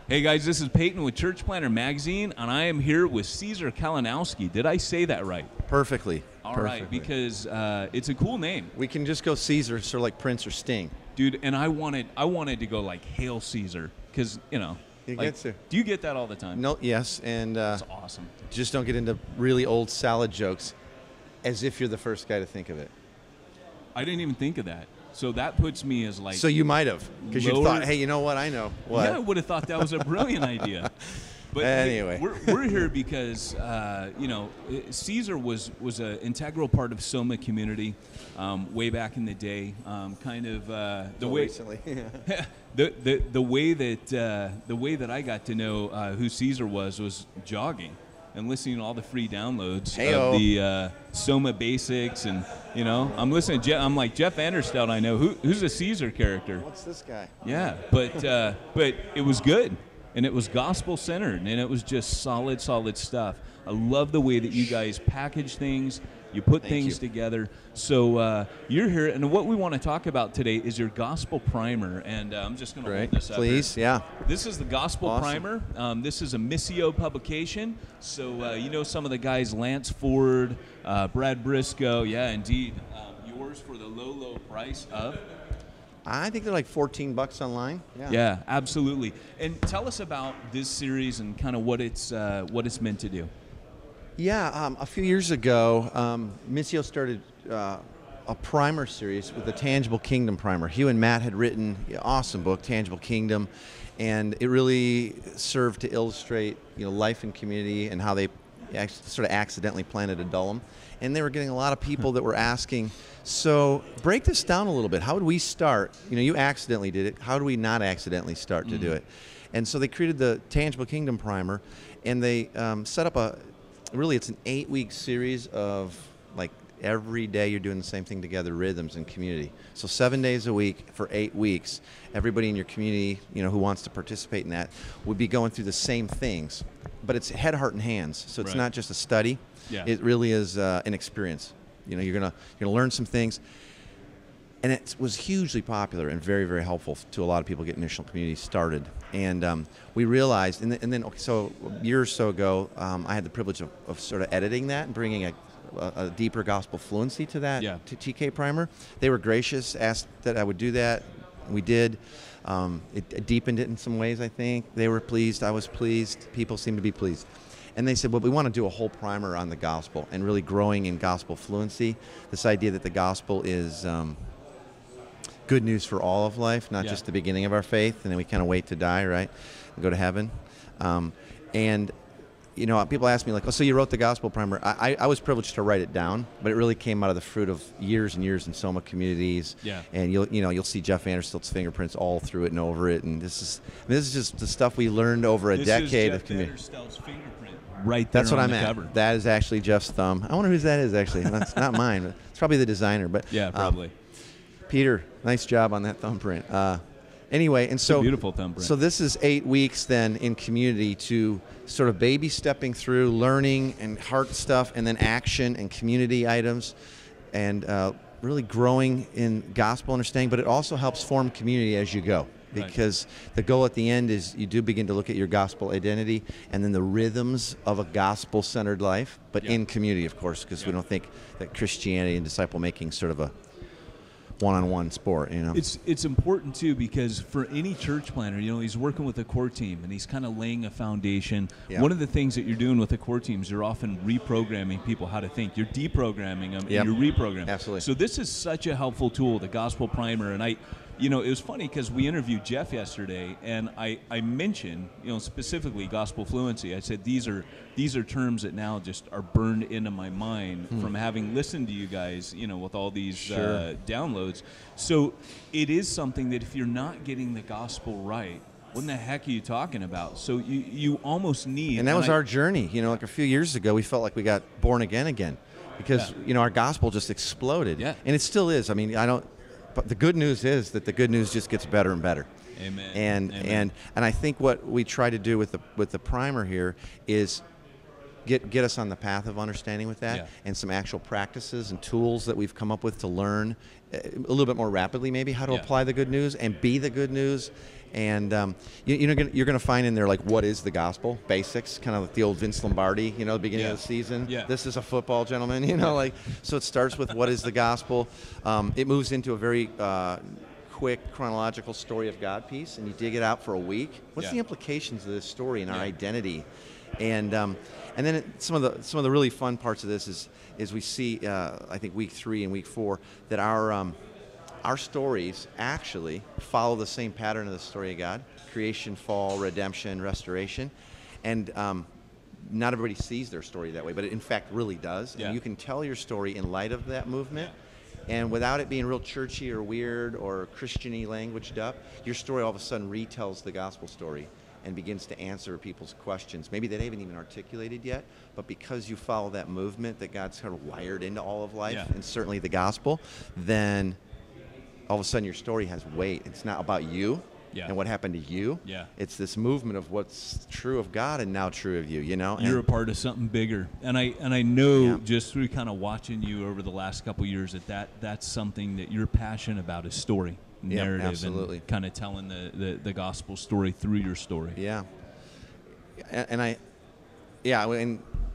Hey guys, this is Peyton with Church Planter Magazine, and I am here with Caesar Kalinowski. Did I say that right? Perfectly. All right, because it's a cool name, We can just go Caesar, sort of like Prince or Sting. dude. And I wanted to go like Hail Caesar, because You like, get to. do you get that all the time? No, yes, and That's awesome. just don't get into really old salad jokes as if you're the first guy to think of it. I didn't even think of that. So that puts me as like. So you might have, because you lower- thought, hey, you know what? I know. What? Yeah, I would have thought that was a brilliant idea. But Anyway. we're here because Caesar was an integral part of Soma community way back in the day. The way recently. the way that I got to know who Caesar was jogging and listening to all the free downloads Heyo. of the Soma basics, and I'm listening to I'm like, Jeff Anderstout, I know who's a Caesar character. What's this guy? Yeah, but it was good, and it was gospel centered, and it was just solid stuff. I love the way that you guys package things. You put Thank things you. together. So you're here, and what we want to talk about today is your gospel primer. And I'm just going to hold Right. this up Please, here. yeah. This is the gospel Awesome. primer. This is a Missio publication. So some of the guys, Lance Ford, Brad Briscoe. Yeah, indeed. Yours for the low price of. I think they're like $14 online. Yeah, absolutely. And tell us about this series and kind of what it's meant to do. Yeah, a few years ago, Missio started a primer series with the Tangible Kingdom primer. Hugh and Matt had written an awesome book, Tangible Kingdom, and it really served to illustrate life in community and how they sort of accidentally planted Adullam. And they were getting a lot of people that were asking, so break this down a little bit. How would we start? You accidentally did it. How do we not accidentally start to do it? And so they created the Tangible Kingdom primer, and they set up it's an 8-week series of like every day you're doing the same thing together, rhythms and community. So 7 days a week for 8 weeks, everybody in your community, who wants to participate in that would be going through the same things, but it's head, heart, and hands. So it's Right. not just a study. Yeah. It really is an experience. You're gonna learn some things. And it was hugely popular and very, very helpful to a lot of people getting Missional Community started. And we realized, so a year or so ago, I had the privilege of sort of editing that and bringing a deeper gospel fluency to that, to TK Primer. They were gracious, asked that I would do that. We did. It deepened it in some ways, I think. They were pleased. I was pleased. People seemed to be pleased. And they said, well, we want to do a whole primer on the gospel and really growing in gospel fluency. This idea that the gospel is good news for all of life, not just the beginning of our faith, and then we kind of wait to die, right, and go to heaven. People ask me like, oh, so you wrote the gospel primer. I was privileged to write it down, but it really came out of the fruit of years and years in Soma communities. Yeah. And you'll see Jeff Anderstout's fingerprints all through it and over it. And this is just the stuff we learned over a decade of community. This is Jeff Anderstout's fingerprint right there. That's what on I'm the at. cover. That is actually Jeff's thumb. I wonder whose that is actually. That's not mine. But it's probably the designer. But Yeah, probably. Peter, nice job on that thumbprint. Anyway, and so a beautiful thumbprint. So this is 8 weeks then in community to sort of baby stepping through learning and heart stuff, and then action and community items, and really growing in gospel understanding. But it also helps form community as you go, because the goal at the end is you do begin to look at your gospel identity and then the rhythms of a gospel-centered life, but in community, of course, because we don't think that Christianity and disciple making is sort of a one-on-one sport, It's important too, because for any church planter, he's working with a core team and he's kind of laying a foundation. Yeah. One of the things that you're doing with the core teams, you're often reprogramming people how to think. You're deprogramming them, Yep. and you're reprogramming. Absolutely. So this is such a helpful tool, the gospel primer. And it was funny because we interviewed Jeff yesterday, and I mentioned, specifically gospel fluency. I said these are terms that now just are burned into my mind from having listened to you guys, with all these downloads. So it is something that if you're not getting the gospel right, what in the heck are you talking about? So you almost need. And that was our journey. Like a few years ago, we felt like we got born again because our gospel just exploded. Yeah. And it still is. I mean, but the good news is that the good news just gets better and better. Amen. And I think what we try to do with the primer here is get us on the path of understanding with that, Yeah. and some actual practices and tools that we've come up with to learn a little bit more rapidly, maybe how to Yeah. apply the good news and be the good news. And you're going to find in there like what is the gospel basics, kind of like the old Vince Lombardi, the beginning Yeah. of the season. Yeah. This is a football, gentlemen. Like so. It starts with what is the gospel. It moves into a very quick chronological story of God piece, and you dig it out for a week. What's Yeah. the implications of this story and our Yeah. identity? And then some of the really fun parts of this is we see I think week 3 and week 4 that our stories actually follow the same pattern of the story of God: creation, fall, redemption, restoration, and not everybody sees their story that way, but it in fact really does. Yeah. And you can tell your story in light of that movement. And without it being real churchy or weird or Christian-y languaged up, your story all of a sudden retells the gospel story and begins to answer people's questions. Maybe they haven't even articulated yet, but because you follow that movement that God's kind of wired into all of life, Yeah. and certainly the gospel, then all of a sudden your story has weight. It's not about you Yeah. and what happened to you. Yeah. It's this movement of what's true of God and now true of you, And You're a part of something bigger, and I know Yeah. just through kind of watching you over the last couple of years that's something that you're passionate about, is story, Yeah, narrative, absolutely. and kind of telling the gospel story through your story. Yeah. And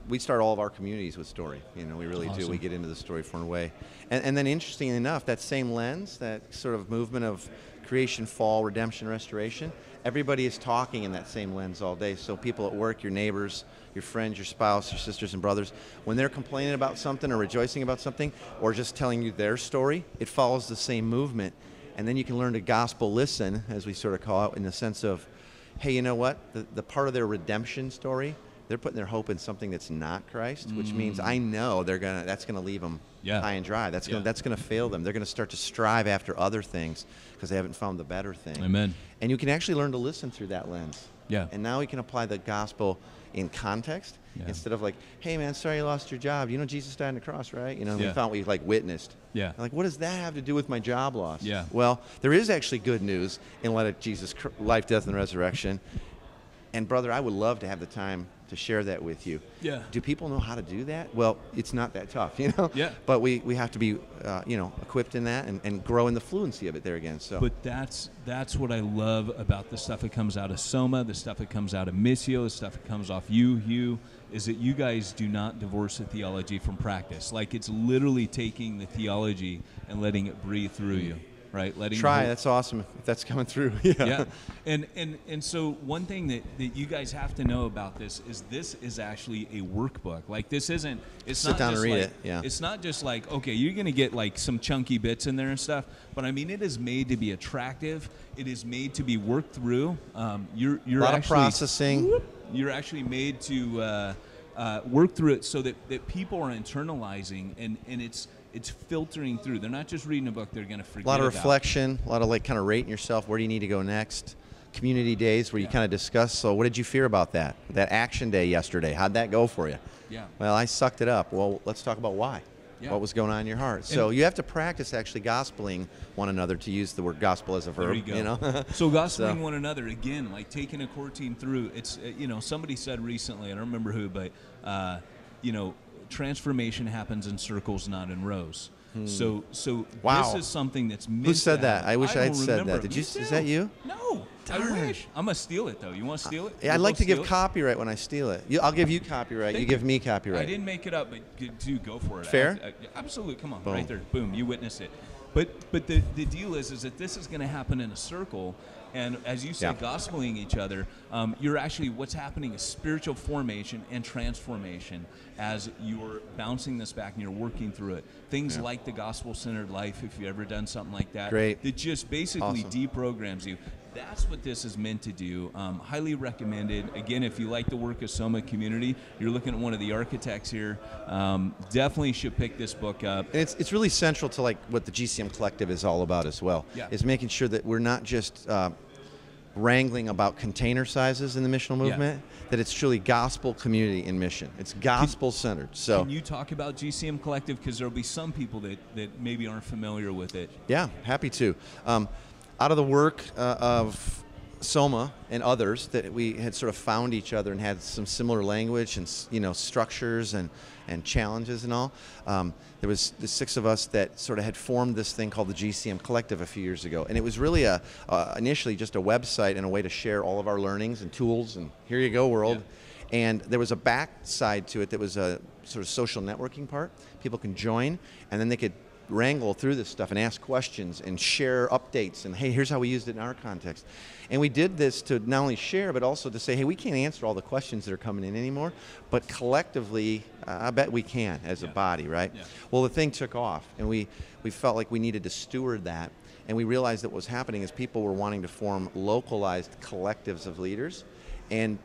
we start all of our communities with story. We really do. Awesome. We get into the story for a way. And then interestingly enough, that same lens, that sort of movement of creation, fall, redemption, restoration, everybody is talking in that same lens all day. So people at work, your neighbors, your friends, your spouse, your sisters and brothers, when they're complaining about something or rejoicing about something or just telling you their story, it follows the same movement. And then you can learn to gospel listen, as we sort of call it, in the sense of, hey, you know what? The part of their redemption story, they're putting their hope in something that's not Christ, which means I know that's gonna leave them Yeah. high and dry. That's gonna fail them. They're gonna start to strive after other things because they haven't found the better thing. Amen. And you can actually learn to listen through that lens. Yeah. And now we can apply the gospel in context Yeah. instead of like, hey man, sorry you lost your job. Jesus died on the cross, right? We Yeah. found we witnessed. Yeah. Like, what does that have to do with my job loss? Yeah. Well, there is actually good news in light of Jesus' life, death, and resurrection. And brother, I would love to have the time to share that with you. Yeah. Do people know how to do that? Well, it's not that tough, Yeah. But we have to be, equipped in that and grow in the fluency of it there again. So. But that's what I love about the stuff that comes out of Soma, the stuff that comes out of Missio, the stuff that comes off you, is that you guys do not divorce the theology from practice. Like, it's literally taking the theology and letting it breathe through you, right? Try. That's awesome if that's coming through. Yeah. And so one thing that you guys have to know about this is actually a workbook. Like, this isn't, it's Sit not down just and read like, it, yeah. It's not just like, okay, you're going to get like some chunky bits in there and stuff, but I mean, it is made to be attractive. It is made to be worked through. You're A lot actually, of processing. You're actually made to work through it so that people are internalizing and it's filtering through. They're not just reading a book they're going to forget A lot of about. reflection, a lot of kind of rating yourself. Where do you need to go next? Community days where you kind of discuss. So what did you fear about that action day yesterday? How'd that go for you? Yeah. Well, I sucked it up. Well, let's talk about why. Yeah. What was going on in your heart? So you have to practice actually gospeling one another, to use the word gospel as a verb. There you go. So gospeling So- one another, again, like taking a core team through. It's somebody said recently, I don't remember who, but transformation happens in circles, not in rows. So Wow. this is something that's meant Who said to that? happen. I wish I'd don't said remember. that. Did you? Me Is too. that you? No. Darn. I wish. I'm gonna steal it though. You want to steal it? Yeah, I'd We'll like to both give steal it? copyright when I steal it. I'll give you copyright. Thank You give me copyright. I didn't make it up, but do go for it. Fair? Absolutely. Come on, Boom. right there. Boom. You witnessed it. But the deal is that this is going to happen in a circle, and as you say, Yeah. gospeling each other, you're actually, what's happening is spiritual formation and transformation as you're bouncing this back and you're working through it. Things like the gospel-centered life, if you've ever done something like that, Great. that just basically Awesome. deprograms you. That's what this is meant to do. Highly recommended. Again, if you like the work of Soma Community, you're looking at one of the architects here. Definitely should pick this book up. And it's really central to like what the GCM Collective is all about as well. Yeah. Is making sure that we're not just wrangling about container sizes in the missional movement, that it's truly gospel community in mission. It's gospel centered. So Can you talk about GCM Collective? Because there'll be some people that maybe aren't familiar with it. yeah, happy to. Out of the work of Soma and others that we had sort of found each other and had some similar language and structures and challenges and all. There was the 6 of us that sort of had formed this thing called the GCM Collective a few years ago, and it was really initially just a website and a way to share all of our learnings and tools. And here you go, world. Yeah. And there was a back side to it that was a sort of social networking part. People can join, and then they could wrangle through this stuff and ask questions and share updates and, hey, here's how we used it in our context. And we did this to not only share, but also to say, hey, we can't answer all the questions that are coming in anymore, but collectively, I bet we can as a body, right? Yeah. Well, the thing took off, and we felt like we needed to steward that, and we realized that what was happening is people were wanting to form localized collectives of leaders, and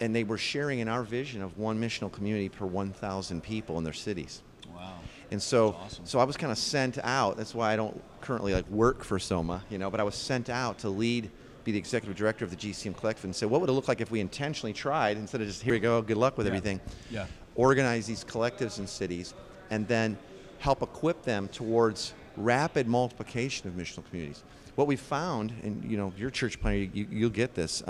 they were sharing in our vision of one missional community per 1,000 people in their cities. Wow. And so, awesome. So I was kind of sent out. That's why I don't currently work for Soma, but I was sent out to be the executive director of the GCM Collective, and say, what would it look like if we intentionally tried, instead of just, here we go, good luck with everything, organize these collectives in cities, and then help equip them towards rapid multiplication of missional communities. What we found, and your church planner, you'll get this,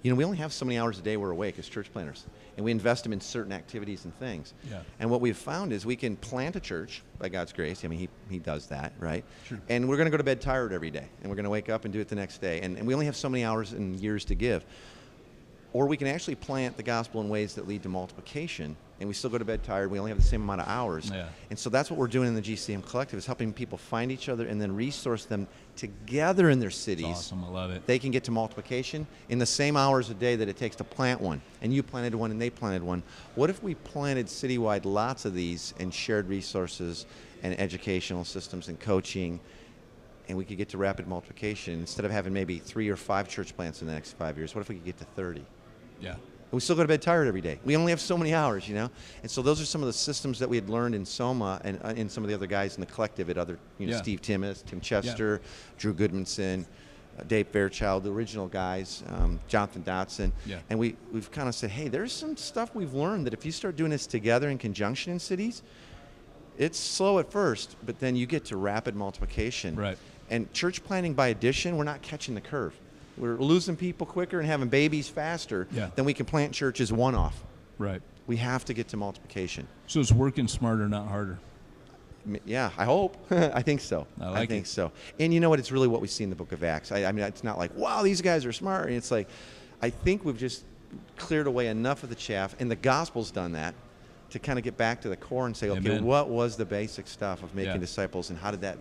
we only have so many hours a day we're awake as church planners, and we invest them in certain activities and things. Yeah. And what we've found is we can plant a church by God's grace. I mean, he does that, right? Sure. And we're going to go to bed tired every day, and we're going to wake up and do it the next day. And we only have so many hours and years to give. Or we can actually plant the gospel in ways that lead to multiplication, and we still go to bed tired. We only have the same amount of hours. Yeah. And so that's what we're doing in the GCM Collective, is helping people find each other and then resource them together in their cities. That's awesome. I love it. They can get to multiplication in the same hours a day that it takes to plant one. And you planted one and they planted one. What if we planted citywide lots of these and shared resources and educational systems and coaching, and we could get to rapid multiplication? Instead of having maybe 3 or 5 church plants in the next 5 years, what if we could get to 30? Yeah. And we still go to bed tired every day. We only have so many hours, And so those are some of the systems that we had learned in Soma and in some of the other guys in the collective at other, Steve Timmis, Tim Chester, Drew Goodmanson, Dave Fairchild, the original guys, Jonathan Dotson. Yeah. And we've kind of said, hey, there's some stuff we've learned that if you start doing this together in conjunction in cities, it's slow at first, but then you get to rapid multiplication. Right. And church planting by addition, we're not catching the curve. We're losing people quicker and having babies faster than we can plant churches one-off. Right. We have to get to multiplication. So it's working smarter, not harder. Yeah, I hope. I think so. I think so. And you know what? It's really what we see in the book of Acts. I mean, it's not like, wow, these guys are smart. And it's like, I think we've just cleared away enough of the chaff, and the gospel's done that, to kind of get back to the core and say, okay, Amen. What was the basic stuff of making disciples, and how did that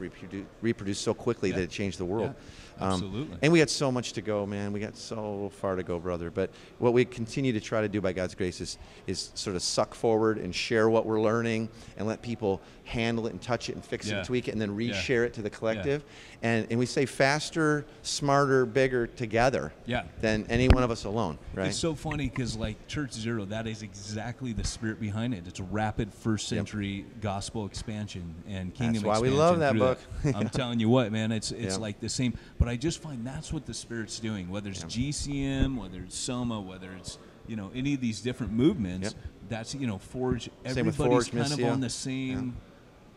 reproduce so quickly that it changed the world? Yeah. Absolutely. And we got so much to go, man. We got so far to go, brother. But what we continue to try to do by God's grace is sort of suck forward and share what we're learning and let people handle it and touch it and fix it and tweak it and then reshare it to the collective. And we say faster, smarter, bigger together than any one of us alone, right? It's so funny because Church Zero, that is exactly the spirit behind it. It's a rapid first century gospel expansion and kingdom expansion. That's why we love that book. I'm telling you what, man, it's like the same. But I just find that's what the Spirit's doing, whether it's GCM, whether it's Soma, whether it's, any of these different movements, that's, Forge, everybody's kind of on the same,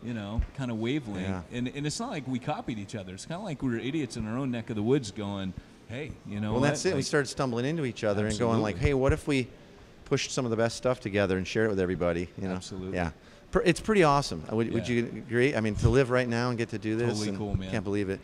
kind of wavelength. Yeah. And it's not like we copied each other. It's kind of like we were idiots in our own neck of the woods going, hey, Well, that's it. We started stumbling into each other and going hey, what if we pushed some of the best stuff together and share it with everybody, Absolutely. Yeah. It's pretty awesome. Would you agree? I mean, to live right now and get to do this. Totally cool, man. Can't believe it.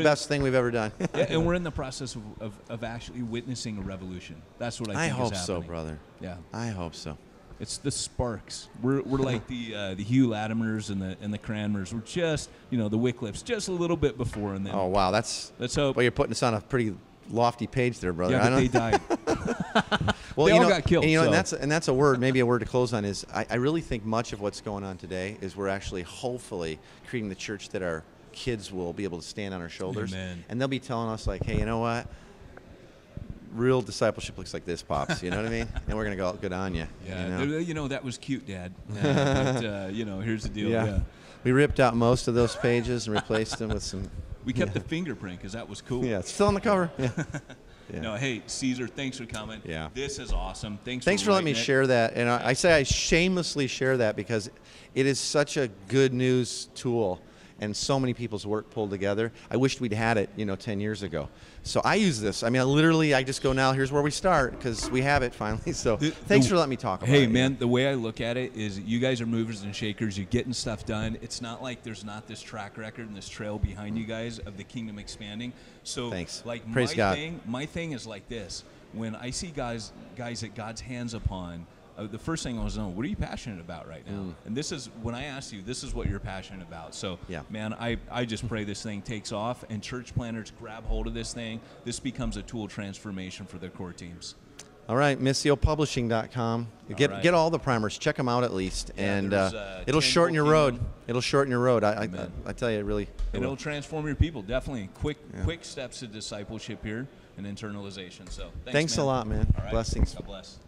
Best thing we've ever done. And we're in the process of actually witnessing a revolution. That's what I think is happening. I hope so, brother. Yeah. I hope so. It's the sparks. We're like the Hugh Latimers and the Cranmers. We're just, the Wycliffes, just a little bit before. And then. Oh, wow. Let's hope. Well, you're putting us on a pretty lofty page there, brother. Yeah, but they died. Well, they all got killed. And that's a word, maybe a word to close on, is I really think much of what's going on today is we're actually hopefully creating the church that our kids will be able to stand on our shoulders. Amen. And they'll be telling us hey, you know what? Real discipleship looks like this, Pops. You know what I mean? And we're going to go good on you. Yeah. That was cute, Dad. But, here's the deal. Yeah. We ripped out most of those pages and replaced them with some. We kept the fingerprint because that was cool. Yeah, it's still on the cover. Yeah. Yeah. No, hey, Caesar, thanks for coming. Yeah. This is awesome. Thanks for letting me share that. And I say I shamelessly share that because it is such a good news tool. and so many people's work pulled together. I wished we'd had it, 10 years ago. So I use this. I mean, I just go now, here's where we start, because we have it finally. So thanks for letting me talk about it. Hey, man, the way I look at it is you guys are movers and shakers. You're getting stuff done. It's not like there's not this track record and this trail behind you guys of the kingdom expanding. So, thanks. Like, Praise God. My thing is like this. When I see guys that God's hands upon, the first thing I was know, what are you passionate about right now? And this is, when I asked you, this is what you're passionate about. So, yeah. man, I just pray this thing takes off and church planners grab hold of this thing. This becomes a tool transformation for their core teams. All right, missiopublishing.com. Get all the primers. Check them out at least, and it'll shorten your road. It'll shorten your road. I tell you, it really. And it'll transform your people. Definitely quick steps to discipleship here and internalization. So thanks a lot, man. All right. Blessings. God bless.